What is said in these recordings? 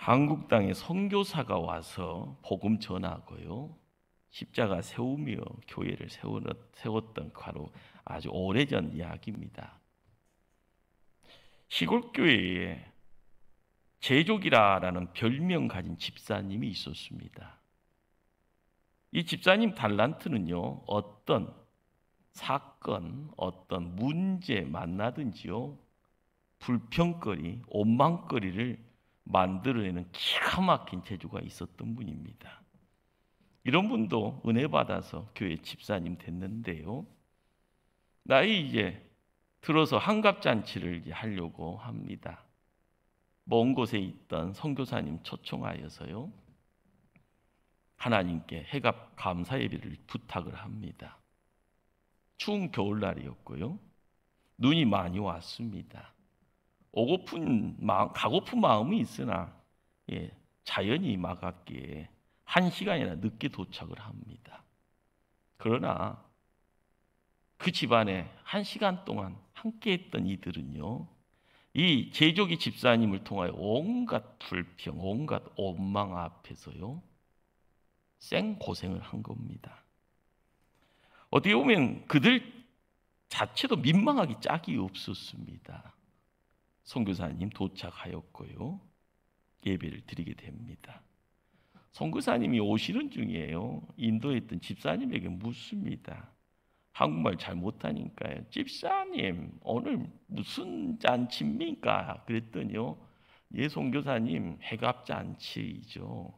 한국 땅에 선교사가 와서 복음 전하고요, 십자가 세우며 교회를 세웠던 바로 아주 오래전 이야기입니다. 시골 교회에 제족이라는 별명 가진 집사님이 있었습니다. 이 집사님 달란트는요, 어떤 사건, 어떤 문제 만나든지요, 불평거리, 원망거리를 만들어내는 기가 막힌 재주가 있었던 분입니다. 이런 분도 은혜 받아서 교회 집사님 됐는데요, 나이 이제 들어서 환갑잔치를 이제 하려고 합니다. 먼 곳에 있던 선교사님 초청하여서요, 하나님께 회갑 감사 예배를 부탁을 합니다. 추운 겨울날이었고요, 눈이 많이 왔습니다. 가고픈 마음이 있으나 자연이 막았기에 1시간이나 늦게 도착을 합니다. 그러나 그 집안에 1시간 동안 함께했던 이들은요, 이 제조기 집사님을 통하여 온갖 불평, 온갖 원망 앞에서요, 생고생을 한 겁니다. 어떻게 보면 그들 자체도 민망하기 짝이 없었습니다. 선교사님 도착하였고요, 예배를 드리게 됩니다. 선교사님이 오시는 중이에요. 인도에 있던 집사님에게 묻습니다. 한국말 잘 못하니까요. 집사님, 오늘 무슨 잔치입니까? 그랬더니요, 예, 선교사님, 회갑잔치이죠.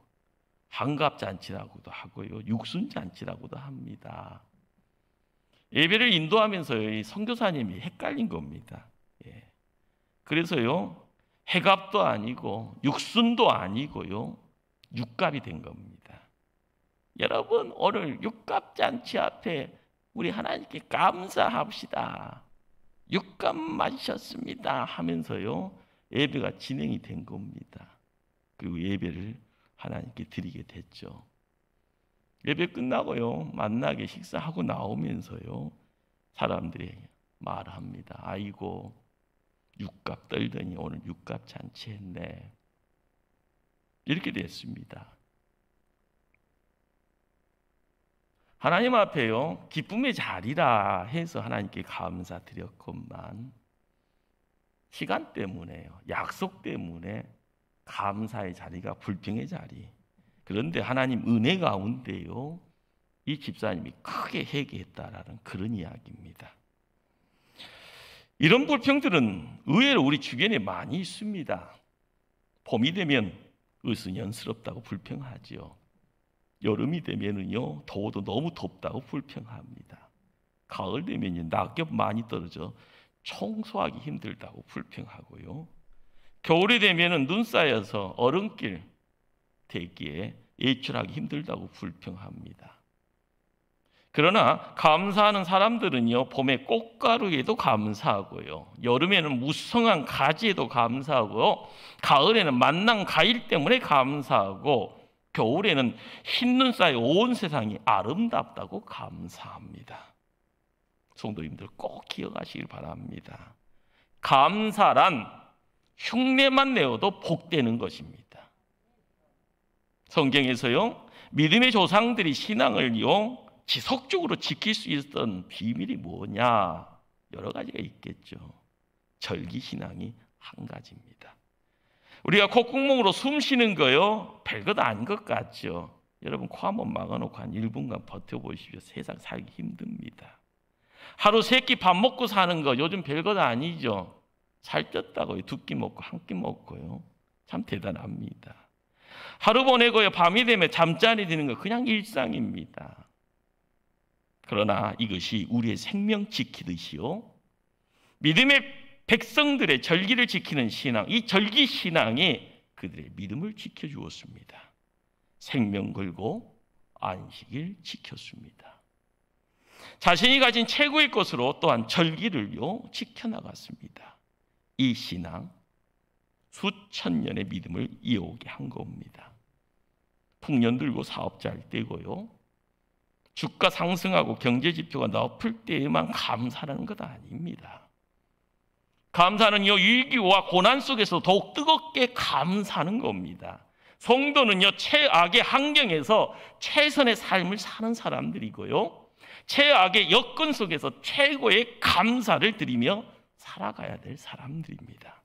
환갑잔치라고도 하고요, 육순잔치라고도 합니다. 예배를 인도하면서요, 이 선교사님이 헷갈린 겁니다. 그래서요, 회갑도 아니고 육순도 아니고요, 육갑이 된 겁니다. 여러분, 오늘 육갑잔치 앞에 우리 하나님께 감사합시다. 육갑 맞으셨습니다 하면서요, 예배가 진행이 된 겁니다. 그리고 예배를 하나님께 드리게 됐죠. 예배 끝나고요, 만나게 식사하고 나오면서요, 사람들이 말합니다. 아이고, 육갑 떨더니 오늘 육갑 잔치했네. 이렇게 됐습니다. 하나님 앞에요, 기쁨의 자리라 해서 하나님께 감사드렸건만 시간 때문에요, 약속 때문에 감사의 자리가 불평의 자리. 그런데 하나님 은혜 가운데요, 이 집사님이 크게 회개했다라는 그런 이야기입니다. 이런 불평들은 의외로 우리 주변에 많이 있습니다. 봄이 되면 으스년스럽다고 불평하죠. 여름이 되면은요, 더워도 너무 덥다고 불평합니다. 가을 되면요, 낙엽 많이 떨어져 청소하기 힘들다고 불평하고요. 겨울이 되면은 눈 쌓여서 얼음길 대기에 외출하기 힘들다고 불평합니다. 그러나 감사하는 사람들은요, 봄에 꽃가루에도 감사하고요, 여름에는 무성한 가지에도 감사하고요, 가을에는 만난 과일 때문에 감사하고, 겨울에는 흰눈 쌓여 온 세상이 아름답다고 감사합니다. 성도님들 꼭 기억하시길 바랍니다. 감사란 흉내만 내어도 복되는 것입니다. 성경에서요, 믿음의 조상들이 신앙을요, 지속적으로 지킬 수 있었던 비밀이 뭐냐? 여러 가지가 있겠죠. 절기신앙이 한 가지입니다. 우리가 콧구멍으로 숨 쉬는 거요, 별것 아닌 것 같죠. 여러분, 코 한번 막아놓고 한 1분간 버텨보십시오. 세상 살기 힘듭니다. 하루 3끼 밥 먹고 사는 거 요즘 별것 아니죠. 살쪘다고요, 2끼 먹고 1끼 먹고요. 참 대단합니다. 하루 보내고요, 밤이 되면 잠자리 드는 거 그냥 일상입니다. 그러나 이것이 우리의 생명 지키듯이요, 믿음의 백성들의 절기를 지키는 신앙, 이 절기 신앙이 그들의 믿음을 지켜주었습니다. 생명 걸고 안식일 지켰습니다. 자신이 가진 최고의 것으로 또한 절기를요, 지켜나갔습니다. 이 신앙, 수천 년의 믿음을 이어오게 한 겁니다. 풍년 들고 사업 잘 되고요, 주가 상승하고 경제 지표가 높을 때에만 감사하는 것 아닙니다. 감사는요, 위기와 고난 속에서 더욱 뜨겁게 감사하는 겁니다. 성도는요, 최악의 환경에서 최선의 삶을 사는 사람들이고요, 최악의 여건 속에서 최고의 감사를 드리며 살아가야 될 사람들입니다.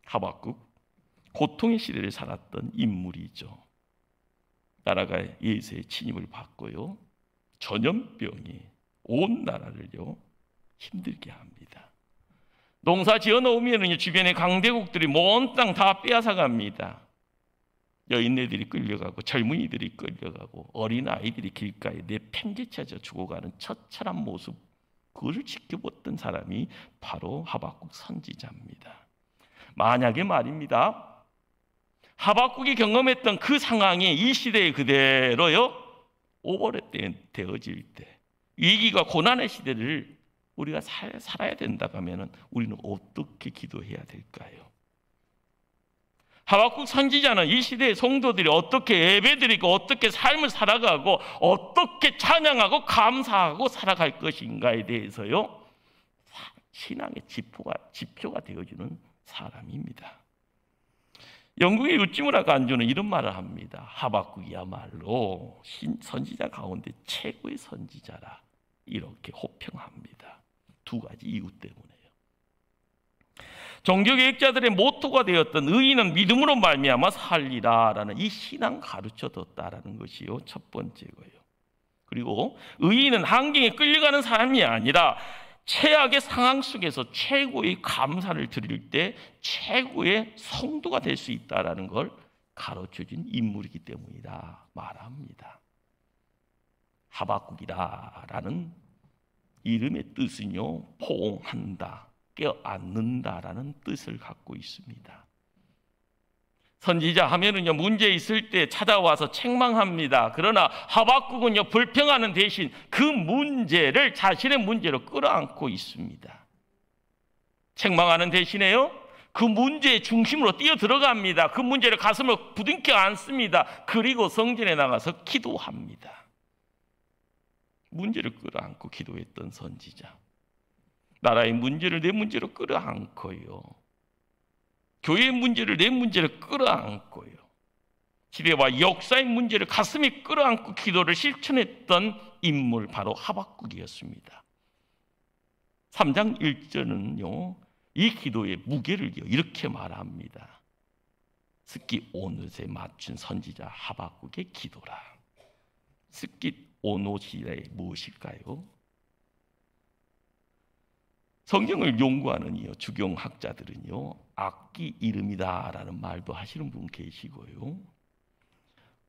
하박국, 고통의 시대를 살았던 인물이죠. 나라가 예수의 침입을 받고요, 전염병이 온 나라를요 힘들게 합니다. 농사 지어 놓으면 주변의 강대국들이 먼 땅 다 빼앗아 갑니다. 여인네들이 끌려가고 젊은이들이 끌려가고 어린아이들이 길가에 내팽개쳐져 죽어가는 처참한 모습, 그것을 지켜봤던 사람이 바로 하박국 선지자입니다. 만약에 말입니다, 하박국이 경험했던 그 상황이 이 시대에 그대로요 오버랩되어질 때, 위기가 고난의 시대를 우리가 살아야 된다고 하면 우리는 어떻게 기도해야 될까요? 하박국 선지자는 이 시대의 성도들이 어떻게 예배드리고 어떻게 삶을 살아가고 어떻게 찬양하고 감사하고 살아갈 것인가에 대해서요 신앙의 지표가 되어주는 사람입니다. 영국의 유지무라 간주는 이런 말을 합니다. 하박국이야말로 선지자 가운데 최고의 선지자라, 이렇게 호평합니다. 두 가지 이유 때문에요. 종교개혁자들의 모토가 되었던 의인은 믿음으로 말미암아 살리라라는 이 신앙 가르쳐뒀다라는 것이요 첫 번째고요. 그리고 의인은 환경에 끌려가는 사람이 아니라 최악의 상황 속에서 최고의 감사를 드릴 때 최고의 성도가 될 수 있다라는 걸 가르쳐준 인물이기 때문이다 말합니다. 하박국이라는 이름의 뜻은요 포옹한다, 껴안는다라는 뜻을 갖고 있습니다. 선지자 하면은요 문제 있을 때 찾아와서 책망합니다. 그러나 하박국은요 불평하는 대신 그 문제를 자신의 문제로 끌어안고 있습니다. 책망하는 대신에요 그 문제의 중심으로 뛰어 들어갑니다. 그 문제를 가슴을 부둥켜 안습니다. 그리고 성전에 나가서 기도합니다. 문제를 끌어안고 기도했던 선지자, 나라의 문제를 내 문제로 끌어안고요, 교회의 문제를 내 문제로 끌어안고요, 시대와 역사의 문제를 가슴에 끌어안고 기도를 실천했던 인물, 바로 하박국이었습니다. 3장 1절은요 이 기도의 무게를 이렇게 말합니다. 스깃 오롯에 맞춘 선지자 하박국의 기도라. 스깃 오롯이 무엇일까요? 성경을 연구하는 주경학자들은요 악기 이름이다라는 말도 하시는 분 계시고요,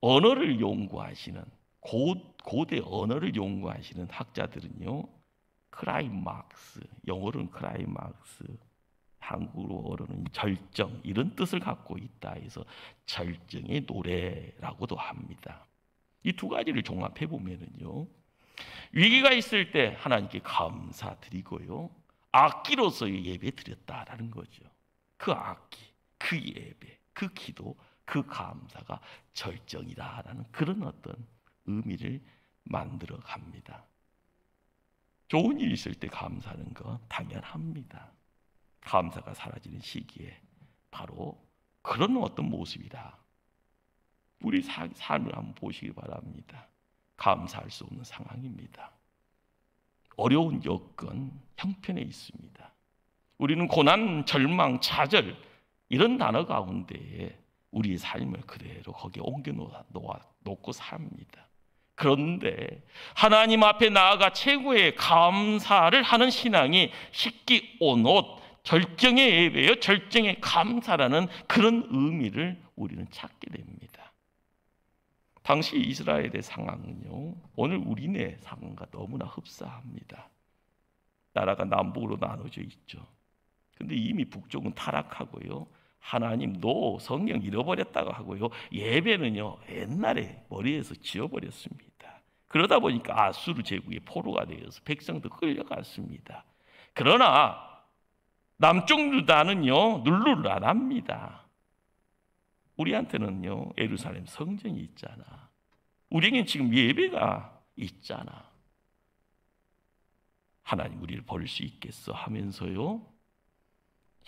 언어를 연구하시는 고대 언어를 연구하시는 학자들은요 크라이막스, 영어로는 크라이막스, 한국어로는 절정, 이런 뜻을 갖고 있다 해서 절정의 노래라고도 합니다. 이 두 가지를 종합해 보면은요 위기가 있을 때 하나님께 감사드리고요, 악기로서의 예배 드렸다라는 거죠. 그 악기, 그 예배, 그 기도, 그 감사가 절정이다라는 그런 어떤 의미를 만들어 갑니다. 좋은 일이 있을 때 감사하는 건 당연합니다. 감사가 사라지는 시기에 바로 그런 어떤 모습이다. 우리 삶을 한번 보시기 바랍니다. 감사할 수 없는 상황입니다. 어려운 여건, 형편에 있습니다. 우리는 고난, 절망, 좌절 이런 단어 가운데에 우리의 삶을 그대로 거기에 옮겨 놓고 삽니다. 그런데 하나님 앞에 나아가 최고의 감사를 하는 신앙이 식기온옷, 절정의 예배요, 절정의 감사라는 그런 의미를 우리는 찾게 됩니다. 당시 이스라엘의 상황은요 오늘 우리네 상황과 너무나 흡사합니다. 나라가 남북으로 나눠져 있죠. 근데 이미 북쪽은 타락하고요, 하나님도 성령 잃어버렸다고 하고요, 예배는요 옛날에 머리에서 지워버렸습니다. 그러다 보니까 아수르 제국의 포로가 되어서 백성도 끌려갔습니다. 그러나 남쪽 유다는요 눌루를 안 합니다. 우리한테는요 예루살렘 성전이 있잖아, 우리에겐 지금 예배가 있잖아, 하나님 우리를 버릴 수 있겠어 하면서요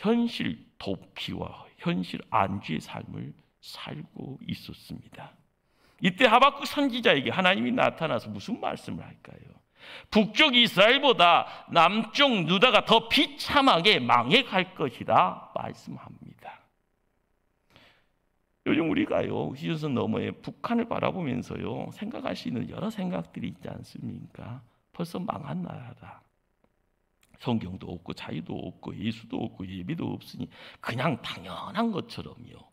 현실 도피와 현실 안주의 삶을 살고 있었습니다. 이때 하박국 선지자에게 하나님이 나타나서 무슨 말씀을 할까요? 북쪽 이스라엘보다 남쪽 유다가 더 비참하게 망해갈 것이다 말씀합니다. 요즘 우리가요, 휴전선 너머에 북한을 바라보면서요, 생각할 수 있는 여러 생각들이 있지 않습니까? 벌써 망한 나라다. 성경도 없고 자유도 없고 예수도 없고 예비도 없으니 그냥 당연한 것처럼요.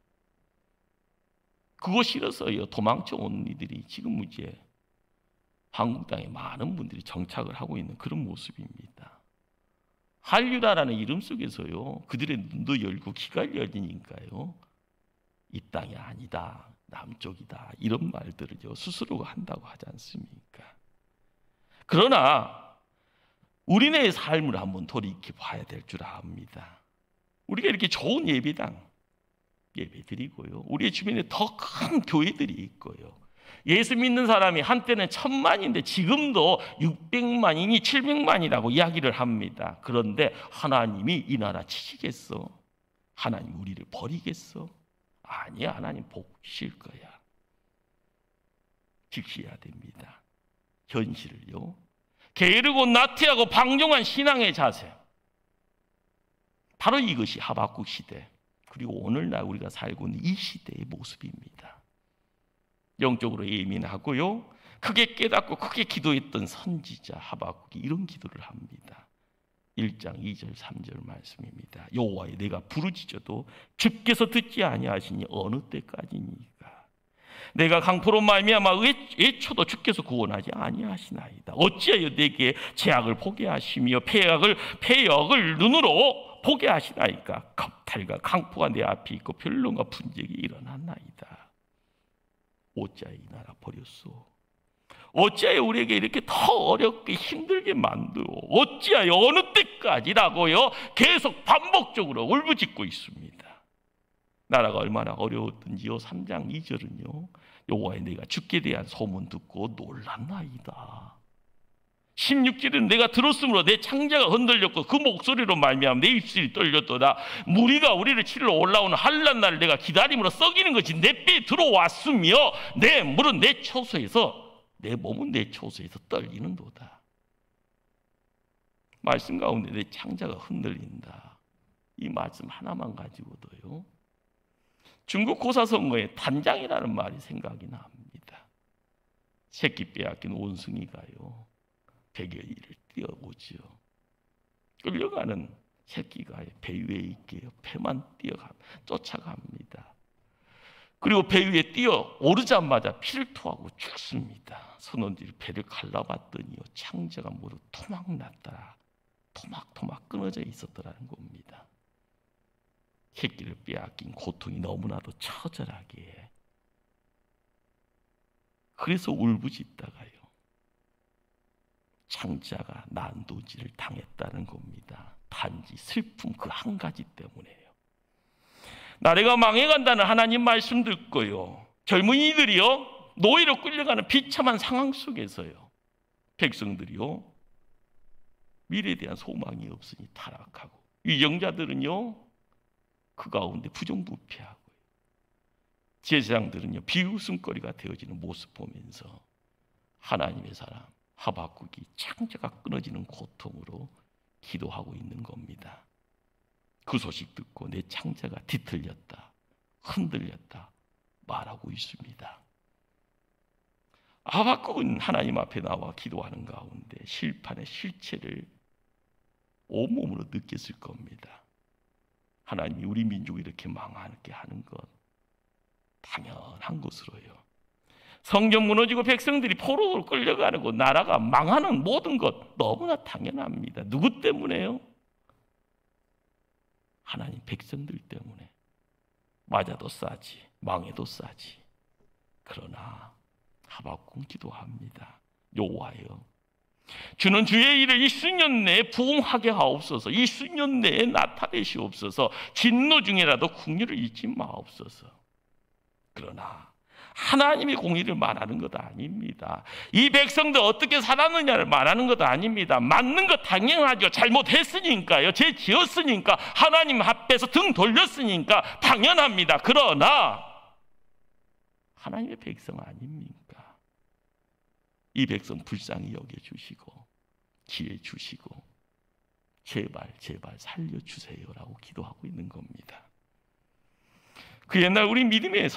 그거 싫어서요 도망쳐 온 이들이 지금 이제 한국 땅에 많은 분들이 정착을 하고 있는 그런 모습입니다. 한류다라는 이름 속에서요 그들의 눈도 열고 귀가 열리니까요 이 땅이 아니다, 남쪽이다 이런 말들을요 스스로가 한다고 하지 않습니까? 그러나 우리네의 삶을 한번 돌이켜 봐야 될 줄 압니다. 우리가 이렇게 좋은 예배당 예배 드리고요, 우리의 주변에 더 큰 교회들이 있고요, 예수 믿는 사람이 한때는 1000만인데 지금도 600만이니 700만이라고 이야기를 합니다. 그런데 하나님이 이 나라 치시겠어? 하나님 우리를 버리겠어? 아니야, 하나님 복 주실 거야. 지켜야 됩니다. 현실을요, 게으르고 나태하고 방종한 신앙의 자세, 바로 이것이 하박국 시대 그리고 오늘날 우리가 살고 있는 이 시대의 모습입니다. 영적으로 예민하고요, 크게 깨닫고 크게 기도했던 선지자 하박국이 이런 기도를 합니다. 1장 2절 3절 말씀입니다. 여호와여, 내가 부르짖어도 주께서 듣지 아니하시니 어느 때까지니까? 내가 강포로 말미암아 외쳐도 주께서 구원하지 아니하시나이다. 어찌하여 내게 죄악을 보게 하시며 패역을 눈으로 보게 하시나이까? 겁탈과 강포가 내 앞에 있고 변론과 분쟁이 일어났나이다. 어찌하여 이 나라 버렸소? 어찌하여 우리에게 이렇게 더 어렵게 힘들게 만들고 어찌하여 어느 때까지라고요 계속 반복적으로 울부짖고 있습니다. 나라가 얼마나 어려웠던지요 3장 2절은요 여호와여, 내가 주께 대한 소문 듣고 놀랐나이다. 16절은 내가 들었으므로 내 창자가 흔들렸고 그 목소리로 말미암아 내 입술이 떨렸도다. 무리가 우리를 치러 올라오는 한란 날을 내가 기다림으로 썩이는 것이 내 뼈에 들어왔으며 내 물은 내 초소에서, 내 몸은 내 초소에서 떨리는도다. 말씀 가운데 내 창자가 흔들린다. 이 말씀 하나만 가지고도요 중국 고사성어에 단장이라는 말이 생각이 납니다. 새끼 빼앗긴 원숭이가요 백여일을 뛰어오지요. 끌려가는 새끼가 배 위에 있게요 배만 쫓아갑니다. 그리고 배 위에 뛰어 오르자마자 피를 토하고 죽습니다. 선원들이 배를 갈라봤더니요 창자가 모두 토막났더라. 토막토막 끊어져 있었더라는 겁니다. 새끼를 빼앗긴 고통이 너무나도 처절하기에 그래서 울부짖다가요 창자가 난도질을 당했다는 겁니다. 단지 슬픔 그 한 가지 때문에요. 나라가 망해간다는 하나님 말씀 듣고요 젊은이들이요 노예로 끌려가는 비참한 상황 속에서요 백성들이요 미래에 대한 소망이 없으니 타락하고, 위정자들은요 그 가운데 부정부패하고요, 제사장들은요 비웃음거리가 되어지는 모습 보면서 하나님의 사람 하박국이 창자가 끊어지는 고통으로 기도하고 있는 겁니다. 그 소식 듣고 내 창자가 뒤틀렸다, 흔들렸다 말하고 있습니다. 하박국은 하나님 앞에 나와 기도하는 가운데 심판의 실체를 온몸으로 느꼈을 겁니다. 하나님이 우리 민족을 이렇게 망하게 하는 것 당연한 것으로요, 성전 무너지고 백성들이 포로로 끌려가는 것, 나라가 망하는 모든 것 너무나 당연합니다. 누구 때문에요? 하나님 백성들 때문에. 맞아도 싸지, 망해도 싸지. 그러나 하박국 기도합니다. 여호와여, 주는 주의 일을 이 수년 내에 부응하게 하옵소서. 이 수년 내에 나타내시옵소서. 진노 중에라도 긍휼을 잊지 마옵소서. 그러나 하나님의 공의를 말하는 것 아닙니다. 이 백성들 어떻게 살았느냐를 말하는 것 아닙니다. 맞는 것 당연하죠. 잘못했으니까요. 죄 지었으니까, 하나님 앞에서 등 돌렸으니까 당연합니다. 그러나 하나님의 백성 아닙니까? 이 백성 불쌍히 여겨주시고 지혜 주시고 제발 살려주세요라고 기도하고 있는 겁니다. 그 옛날 우리 믿음의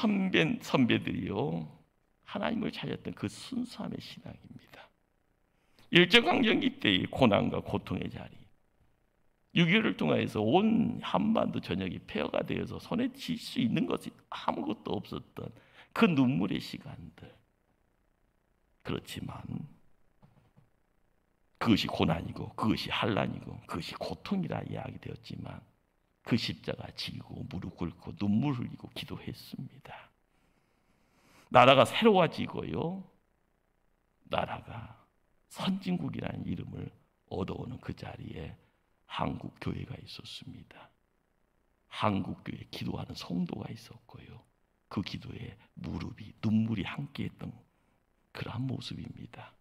선배들이요, 하나님을 찾았던 그 순수함의 신앙입니다. 일제강점기 때의 고난과 고통의 자리, 6.25를 통해서 온 한반도 전역이 폐허가 되어서 손에 쥘 수 있는 것이 아무것도 없었던 그 눈물의 시간들. 그렇지만 그것이 고난이고 그것이 환난이고 그것이 고통이라 이야기되었지만 그 십자가 지고 무릎 꿇고 눈물 흘리고 기도했습니다. 나라가 새로워지고요, 나라가 선진국이라는 이름을 얻어오는 그 자리에 한국 교회가 있었습니다. 한국 교회에 기도하는 성도가 있었고요, 그 기도에 무릎이 눈물이 함께했던 그러한 모습입니다.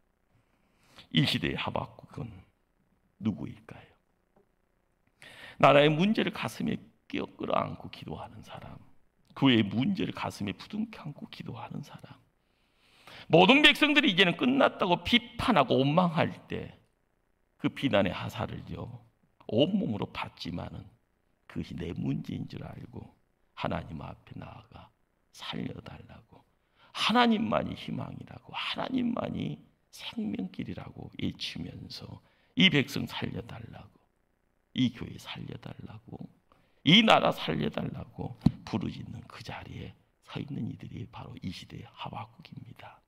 이 시대의 하박국은 누구일까요? 나라의 문제를 가슴에 끌어안고 기도하는 사람, 교회의 문제를 가슴에 부둥켜 안고 기도하는 사람. 모든 백성들이 이제는 끝났다고 비판하고 원망할 때 그 비난의 화살을요 온몸으로 받지만은 그것이 내 문제인 줄 알고 하나님 앞에 나아가 살려달라고, 하나님만이 희망이라고, 하나님만이 생명길이라고 외치면서 이 백성 살려달라고, 이 교회 살려달라고, 이 나라 살려달라고 부르짖는 그 자리에 서 있는 이들이 바로 이 시대의 하박국입니다.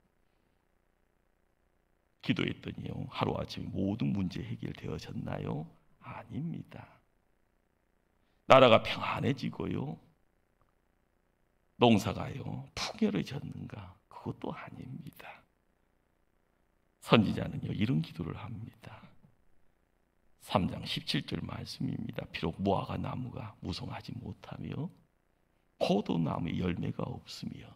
기도했더니요, 하루아침에 모든 문제 해결되어졌나요? 아닙니다. 나라가 평안해지고요, 농사가요 풍요로워졌는가? 그것도 아닙니다. 선지자는요 이런 기도를 합니다. 3장 17절 말씀입니다. 비록 무화과 나무가 무성하지 못하며 포도나무에 열매가 없으며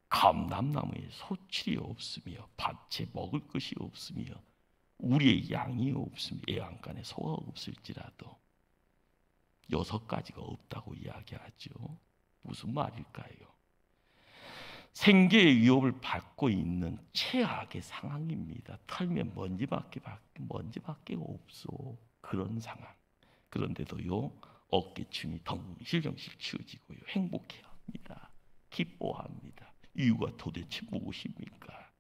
감람나무에 소출이 없으며 밭에 먹을 것이 없으며 우리의 양이 없으며 애완간에 소가 없을지라도 6가지가 없다고 이야기하죠. 무슨 말일까요? 생계의 위협을 받고 있는 최악의 상황입니다. 털면 먼지밖에 없어. 그런 상황. 그런데도요 어깨춤이 덩실덩실 치워지고요 행복해합니다. 기뻐합니다. 이유가 도대체 무엇입니까?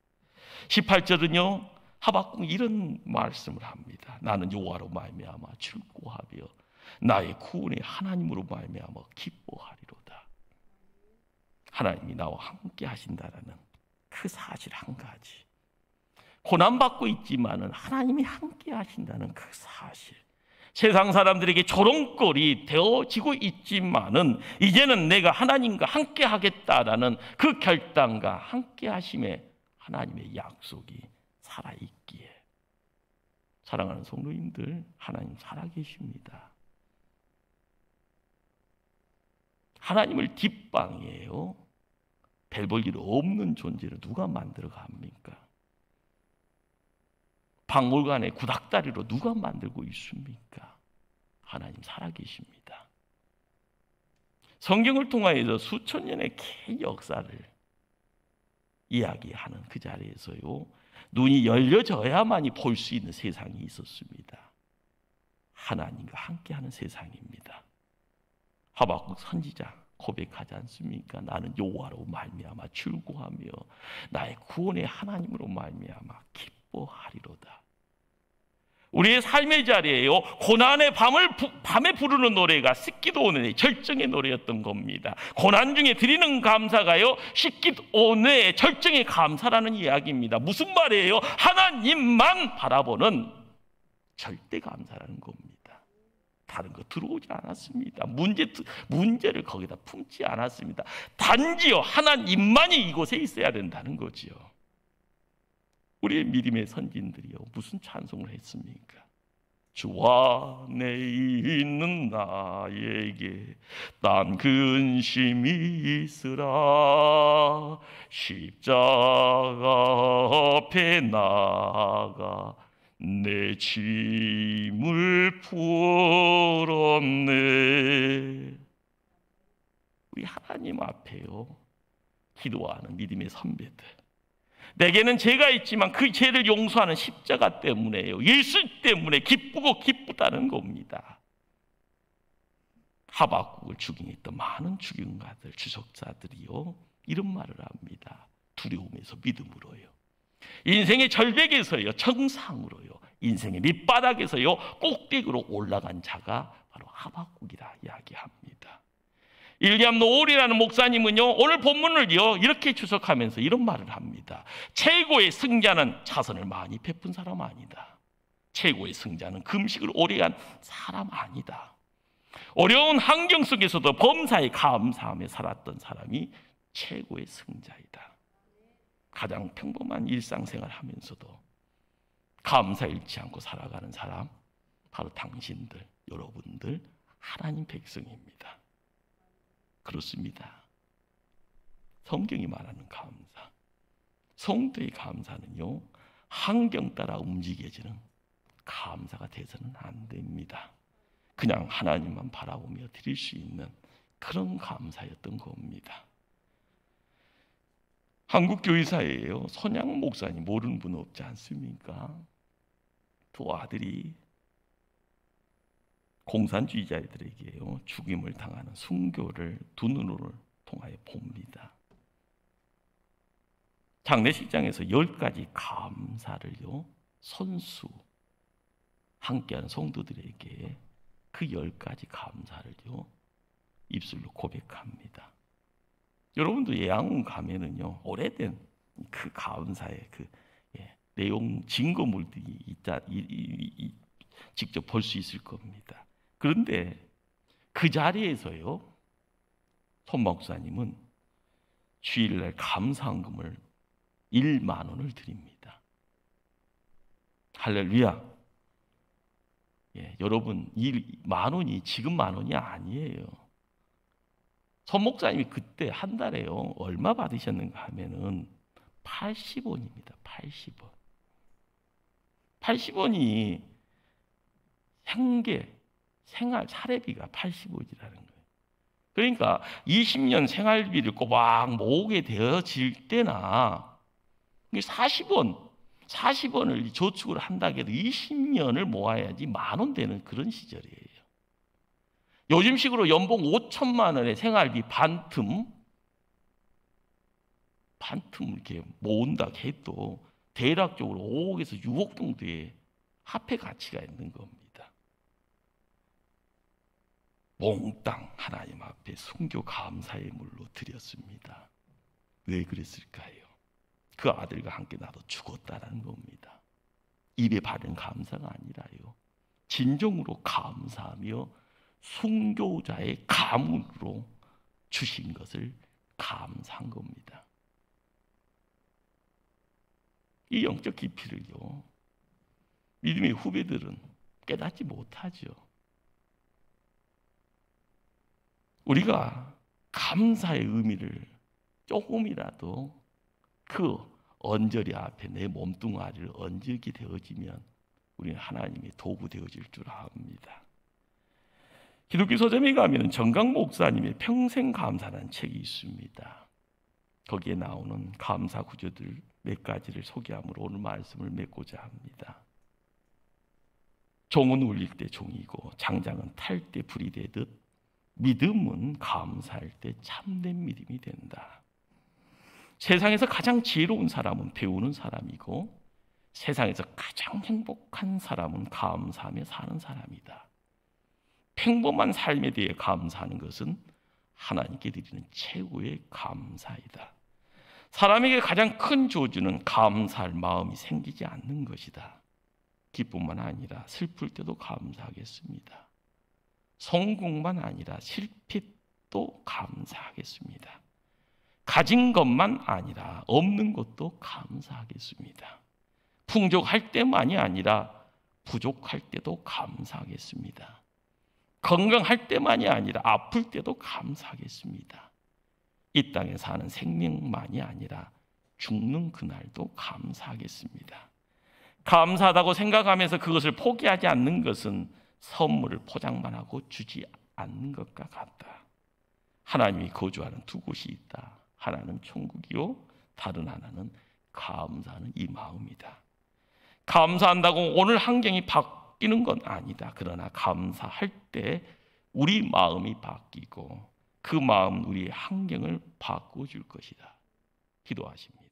18절은요 하박국 이런 말씀을 합니다. 나는 여호와로 말미암아 즐거워하며 나의 구원의 하나님으로 말미암아 기뻐하리로다. 하나님이 나와 함께 하신다라는 그 사실 한 가지, 고난받고 있지만은 하나님이 함께 하신다는 그 사실, 세상 사람들에게 조롱거리 되어지고 있지만은 이제는 내가 하나님과 함께 하겠다라는 그 결단과 함께 하심에 하나님의 약속이 살아있기에, 사랑하는 성도님들, 하나님 살아계십니다. 하나님을 뒷방이에요 별 볼 일 없는 존재를 누가 만들어 갑니까? 박물관의 구닥다리로 누가 만들고 있습니까? 하나님 살아계십니다. 성경을 통하여서 수천 년의 긴 역사를 이야기하는 그 자리에서요 눈이 열려져야만이 볼 수 있는 세상이 있었습니다. 하나님과 함께하는 세상입니다. 하박국 선지자 고백하지 않습니까? 나는 여호와로 말미암아 즐거워하며 나의 구원의 하나님으로 말미암아 기뻐하리로다. 우리의 삶의 자리에요 고난의 밤에 부르는 노래가 씻기도오늘의 절정의 노래였던 겁니다. 고난 중에 드리는 감사가요 씻기도오늘의 절정의 감사라는 이야기입니다. 무슨 말이에요? 하나님만 바라보는 절대 감사라는 겁니다. 다른 거 들어오지 않았습니다. 문제를 거기다 품지 않았습니다. 단지요 하나님만이 이곳에 있어야 된다는 거지요. 우리의 믿음의 선진들이요 무슨 찬송을 했습니까? 주 안에 있는 나에게 딴 근심이 있으라. 십자가 앞에 나가 내 짐을 풀었네. 우리 하나님 앞에요, 기도하는 믿음의 선배들, 내게는 죄가 있지만 그 죄를 용서하는 십자가 때문에요, 예수 때문에 기쁘고 기쁘다는 겁니다. 하박국을 죽임했던 많은 죽임가들, 주석자들이요, 이런 말을 합니다. 두려움에서 믿음으로요, 인생의 절벽에서요 정상으로요, 인생의 밑바닥에서요 꼭대기로 올라간 자가 바로 하박국이라 이야기합니다. 일리암 노을이라는 목사님은요, 오늘 본문을요 이렇게 추석하면서 이런 말을 합니다. 최고의 승자는 자선을 많이 베푼 사람 아니다. 최고의 승자는 금식을 오래 한 사람 아니다. 어려운 환경 속에서도 범사에 감사하며 살았던 사람이 최고의 승자이다. 가장 평범한 일상생활 하면서도 감사 잃지 않고 살아가는 사람, 바로 당신들, 여러분들, 하나님 백성입니다. 그렇습니다. 성경이 말하는 감사, 성도의 감사는요, 환경 따라 움직여지는 감사가 돼서는 안 됩니다. 그냥 하나님만 바라보며 드릴 수 있는 그런 감사였던 겁니다. 한국 교회사예요, 손양 목사님 모르는 분 없지 않습니까? 두 아들이 공산주의자들에게요 죽임을 당하는 순교를 두 눈으로 통하여 봅니다. 장례식장에서 10가지 감사를요 선수 함께하는 성도들에게 그 10가지 감사를요 입술로 고백합니다. 여러분도 예양원 가면은요 오래된 그 감사의 그 내용 증거물들이 직접 볼 수 있을 겁니다. 그런데 그 자리에서요 손 목사님은 주일날 감사헌금을 1만 원을 드립니다. 할렐루야. 여러분, 1만 원이 지금 만 원이 아니에요. 손 목사님이 그때 한 달에요 얼마 받으셨는가 하면은 80원입니다. 80원. 80원이 생활 사례비가 80원이라는 거예요. 그러니까 20년 생활비를 꼬박 모으게 되어질 때나 40원을 저축을 한다고 해도 20년을 모아야지 만 원 되는 그런 시절이에요. 요즘식으로 연봉 5천만 원의 생활비 반틈 이렇게 모은다 해도 대략적으로 5억에서 6억 정도의 화폐 가치가 있는 겁니다. 몽땅 하나님 앞에 순교 감사의 물로 드렸습니다. 왜 그랬을까요? 그 아들과 함께 나도 죽었다라는 겁니다. 입에 바른 감사가 아니라요 진정으로 감사하며 순교자의 가문으로 주신 것을 감사한 겁니다. 이 영적 깊이를요 믿음의 후배들은 깨닫지 못하죠. 우리가 감사의 의미를 조금이라도 그 언저리 앞에 내 몸뚱아리를 얹게 되어지면 우리는 하나님의 도구 되어질 줄 압니다. 기독교 서점에 가면 정강 목사님의 평생 감사라는 책이 있습니다. 거기에 나오는 감사 구조들 몇 가지를 소개함으로 오늘 말씀을 맺고자 합니다. 종은 울릴 때 종이고 장장은 탈 때 불이 되듯 믿음은 감사할 때 참된 믿음이 된다. 세상에서 가장 지혜로운 사람은 배우는 사람이고 세상에서 가장 행복한 사람은 감사하며 사는 사람이다. 평범한 삶에 대해 감사하는 것은 하나님께 드리는 최고의 감사이다. 사람에게 가장 큰 저주는 감사할 마음이 생기지 않는 것이다. 기쁨만 아니라 슬플 때도 감사하겠습니다. 성공만 아니라 실패도 감사하겠습니다. 가진 것만 아니라 없는 것도 감사하겠습니다. 풍족할 때만이 아니라 부족할 때도 감사하겠습니다. 건강할 때만이 아니라 아플 때도 감사하겠습니다. 이 땅에 사는 생명만이 아니라 죽는 그날도 감사하겠습니다. 감사하다고 생각하면서 그것을 포기하지 않는 것은 선물을 포장만 하고 주지 않는 것과 같다. 하나님이 거주하는 두 곳이 있다. 하나는 천국이요, 다른 하나는 감사하는 이 마음이다. 감사한다고 오늘 환경이 바뀌는 건 아니다. 그러나 감사할 때 우리 마음이 바뀌고 그 마음은 우리의 환경을 바꿔줄 것이다. 기도하십니다.